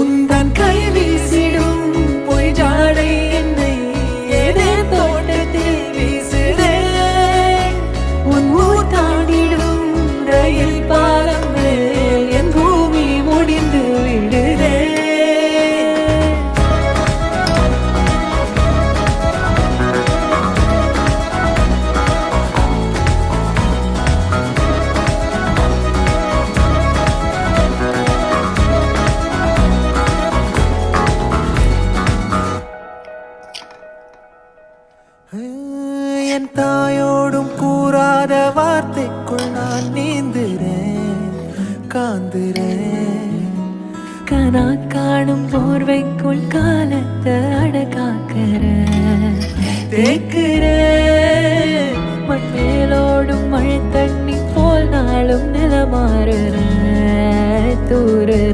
உந்தன் கை வீசிடும் பொய் ஜாடை என்னை ஏதே தோட்டத்தில் வீசுதே. உன் ஊர் தாண்டிடும் ரயில் பாலம் மேல் என் பூமி முடிந்து விடுதே. என் தாயோடும் கூறாத வார்த்தைக்குள் நான் நீந்துறேன், காந்துறேன். கனா காணும் போர்வைக்குள் காலத்தை அடகாக்கிற தேக்குறேன். மண்மேலோடும் மழை தண்ணி போல் நாளும் நிலமாறுற தூறுற.